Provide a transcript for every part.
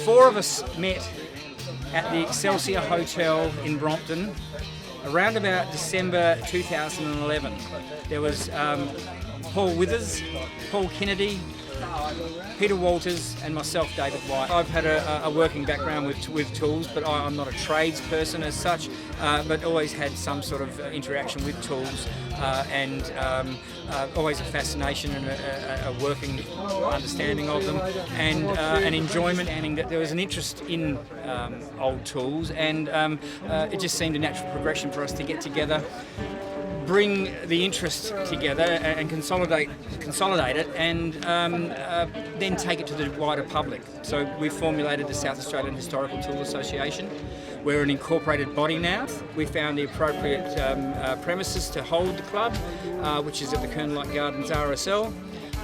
four of us met at the Excelsior Hotel in Brompton around about December 2011. There was Paul Withers, Paul Kennedy, Peter Walters and myself, David Whyte. I've had a working background with tools, but I'm not a tradesperson as such, but always had some sort of interaction with tools and always a fascination and a working understanding of them and an enjoyment, and there was an interest in old tools, and it just seemed a natural progression for us to get together, bring the interest together and consolidate it, and then take it to the wider public. So we've formulated the South Australian Historical Tool Association. We're an incorporated body now. We found the appropriate premises to hold the club, which is at the Kernlight Gardens RSL.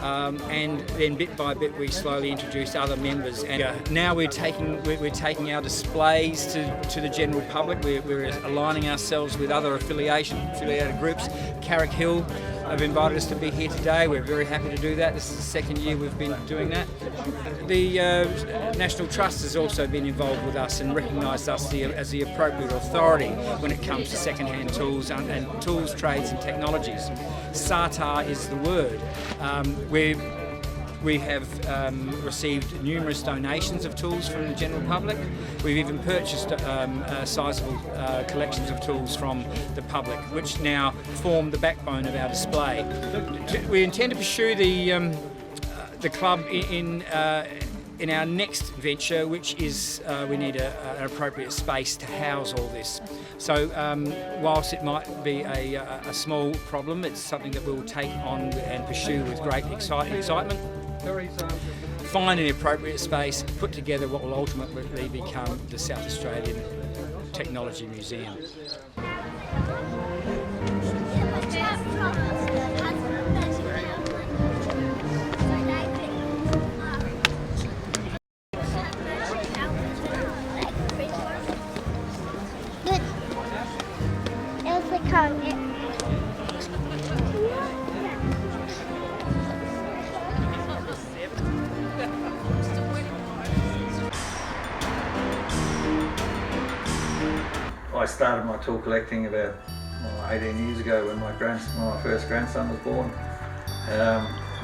And then bit by bit we slowly introduced other members, and now we're taking our displays to the general public. We're aligning ourselves with other affiliated groups. Carrick Hill have invited us to be here today. We're very happy to do that. This is the second year we've been doing that. The National Trust has also been involved with us and recognised us as the appropriate authority when it comes to second-hand tools and tools, trades and technologies. SAHTA is the word. We have received numerous donations of tools from the general public. We've even purchased sizable collections of tools from the public, which now form the backbone of our display. We intend to pursue the club in our next venture, which is we need an appropriate space to house all this. So whilst it might be a small problem, it's something that we'll take on and pursue with great excitement. Find an appropriate space, put together what will ultimately become the South Australian Technology Museum. I started my tool collecting about 18 years ago when my first grandson was born,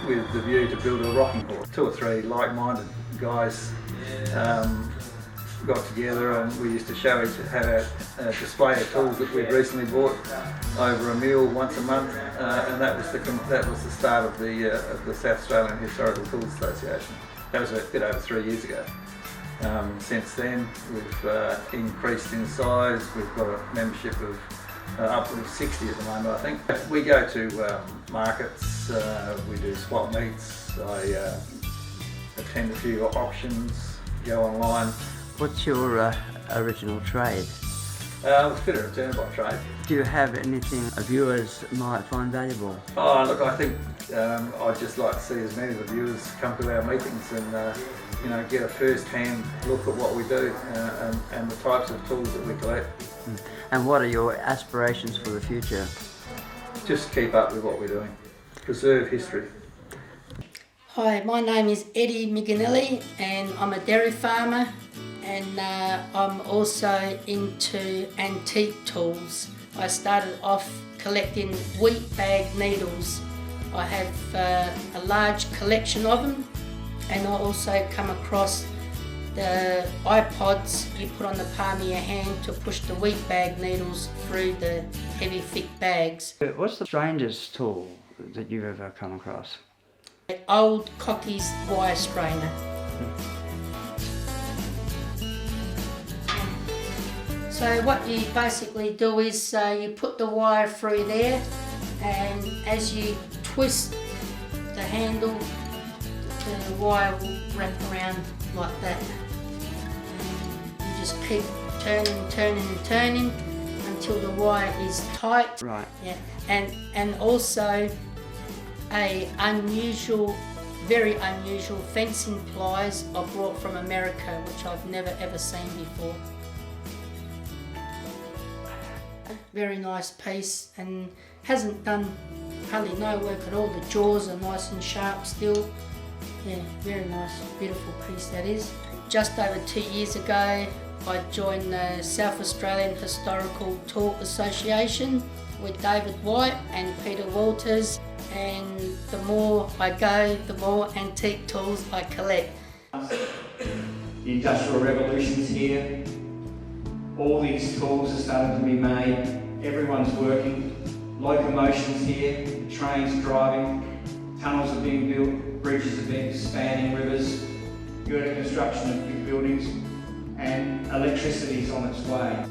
with the view to build a rocking horse. Two or three like-minded guys got together, and we used to have a display of tools that we'd recently bought over a meal once a month, and that was the start of the South Australian Historical Tools Association. That was a bit over 3 years ago. Since then we've increased in size. We've got a membership of upward of 60 at the moment, I think. We go to markets, we do swap meets, I attend a few auctions, go online. What's your original trade? It's a fitter and turner by trade. Do you have anything viewers might find valuable? Oh, look, I think I'd just like to see as many of the viewers come to our meetings and get a first-hand look at what we do and the types of tools that we collect. And what are your aspirations for the future? Just keep up with what we're doing. Preserve history. Hi, my name is Eddy Mignanelli and I'm a dairy farmer, and I'm also into antique tools. I started off collecting wheat bag needles. I have a large collection of them, and I also come across the iPods you put on the palm of your hand to push the wheat bag needles through the heavy thick bags. What's the strangest tool that you've ever come across? An old Cocky's wire strainer. So what you basically do is you put the wire through there, and as you twist the handle, the wire will wrap around like that. And you just keep turning until the wire is tight. Right. Yeah. And also very unusual fencing pliers I brought from America, which I've never ever seen before. Very nice piece, and hasn't done hardly no work at all. The jaws are nice and sharp still. Yeah, very nice, beautiful piece that is. Just over 2 years ago, I joined the South Australian Historical Tool Association with David Whyte and Peter Walters, and the more I go, the more antique tools I collect. The Industrial Revolution's here. All these tools are starting to be made. Everyone's working. Locomotion's here. Trains driving. Tunnels are being built. Bridges are being spanning rivers. Girder construction of big buildings. And electricity's on its way.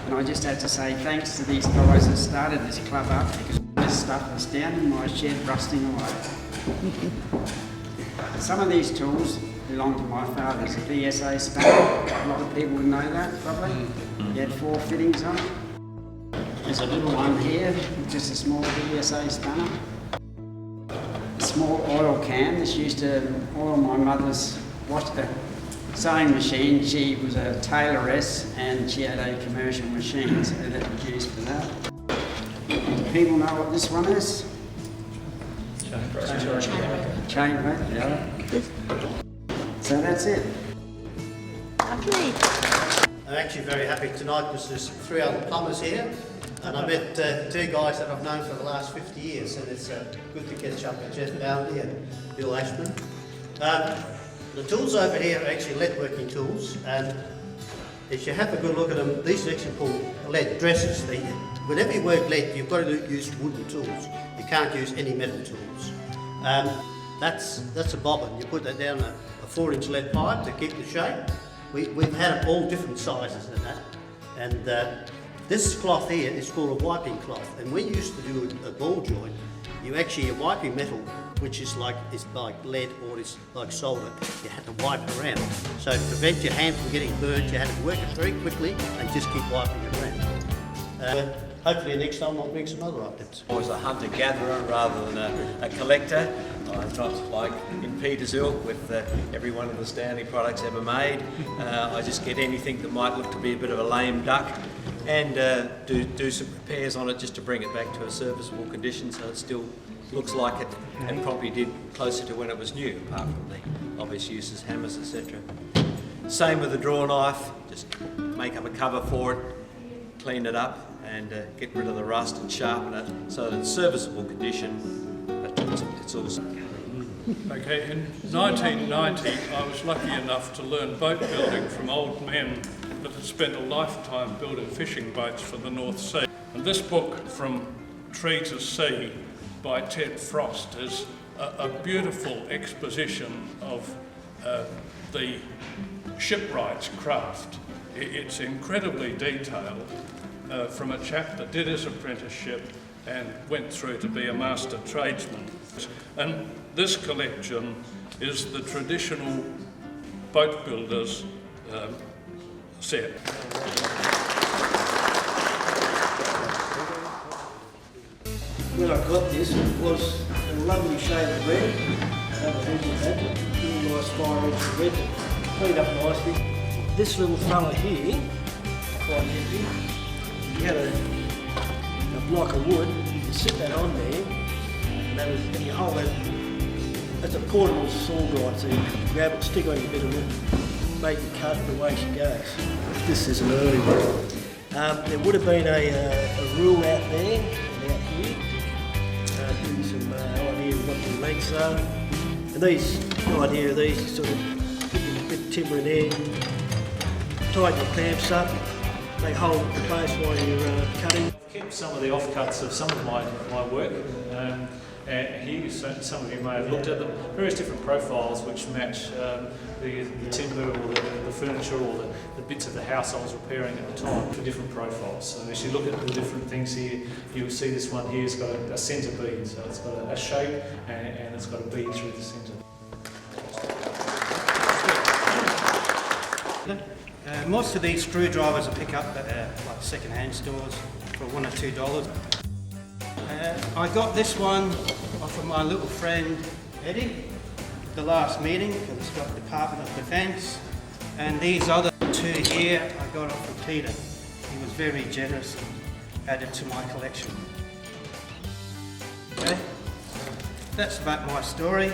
And I just had to say thanks to these guys that started this club up, because all this stuff was down in my shed rusting away. Some of these tools belong to my father's VSA spanner. A lot of people know that probably. He had 4 fittings on it. There's a little one here, just a small VSA spanner. A small oil can. This used to oil my mother's sewing machine. She was a tailoress and she had a commercial machine, so that was used for that. Do people know what this one is? Chain breaker, yeah. So that's it. Lovely. I'm actually very happy tonight because there's 3 other plumbers here, and I met 2 guys that I've known for the last 50 years, and it's good to catch up with Jeff Boundy and Bill Ashman. The tools over here are actually lead working tools, and if you have a good look at them, these are actually called lead dressers. Whenever you work lead, you've got to use wooden tools. You can't use any metal tools. That's a bobbin. You put that down a 4-inch lead pipe to keep the shape. We've had all different sizes of that, and this cloth here is called a wiping cloth. And when you used to do a ball joint, you actually are wiping metal, which is like lead or it's like solder. You had to wipe around. So to prevent your hand from getting burnt, you had to work it very quickly and just keep wiping it around. Hopefully next time I'll bring some other items. I was a hunter-gatherer rather than a collector. I'm not like in Petersville with every one of the Stanley products ever made. I just get anything that might look to be a bit of a lame duck and do some repairs on it just to bring it back to a serviceable condition so it still looks like it and probably did closer to when it was new, apart from the obvious uses, hammers, etc. Same with the draw knife, just make up a cover for it, clean it up and get rid of the rust and sharpen it so that it's serviceable condition, but it's also... Okay, in 1990 I was lucky enough to learn boat building from old men that had spent a lifetime building fishing boats for the North Sea. And this book, From Tree to Sea, by Ted Frost, is a beautiful exposition of the shipwright's craft. It's incredibly detailed from a chap that did his apprenticeship and went through to be a master tradesman. And this collection is the traditional boat builder's set. When I got this, it was a lovely shade of red. Really nice fire edge of red, cleaned up nicely. This little fella here, quite heavy. You had a block of wood, you could sit that on there, and you hold that. That's a portable saw grind, so you can grab it, stick on your bit of wood, make it cut the way she goes. This is an early one. There would have been a rule out there and out here. Give you some idea of what the lengths are. And these, the idea of these, sort of put a bit of timber in there, tighten the clamps up, they hold the place while you're cutting. I've kept some of the offcuts of some of my work. And here, some of you may have looked at them, various different profiles which match the timber or the furniture or the bits of the house I was repairing at the time for different profiles. So as you look at the different things here, you'll see this one here has got a centre bead, so it's got a shape and it's got a bead through the centre. Most of these screwdrivers I pick up at like second-hand stores for $1 or $2. I got this one off of my little friend Eddy, the last meeting, because it's got Department of Defence, and these other two here I got off of Peter. He was very generous and added to my collection. Okay, that's about my story.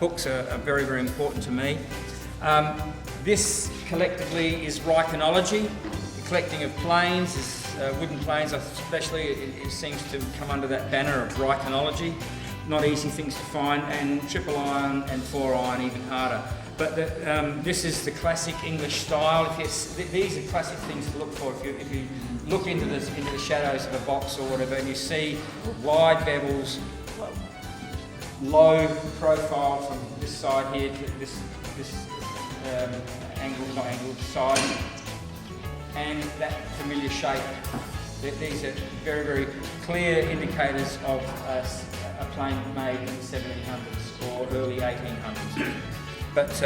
Books are very, very important to me. This collectively is Reichenology, the collecting of planes, wooden planes especially, it seems to come under that banner of Reichenology. Not easy things to find, and triple iron and 4 iron even harder. But this is the classic English style. These are classic things to look for. If you look into the shadows of a box or whatever, and you see wide bevels, low profile from this side here to this angled side, and that familiar shape. These are very, very clear indicators of a plane made in the 1700s or early 1800s. But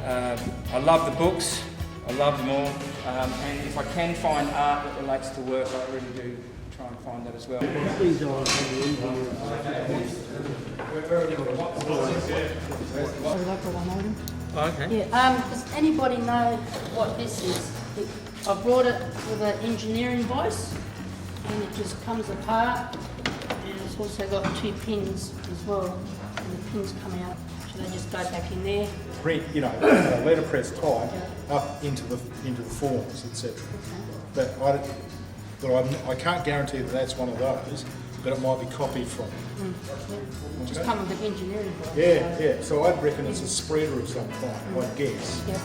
I love the books, I love them all, and if I can find art that relates to work, I really do try and find that as well. These are Okay. Yeah, does anybody know what this is? I brought it with an engineering voice, and it just comes apart, and it's also got 2 pins as well, and the pins come out, so they just go back in there. Print, letterpress type up into the forms, etc. Okay. But I can't guarantee that that's one of those, but it might be copied from. Yeah. Just come with an engineering voice. Yeah. So I'd reckon it's a spreader of some kind, I'd guess. Yeah.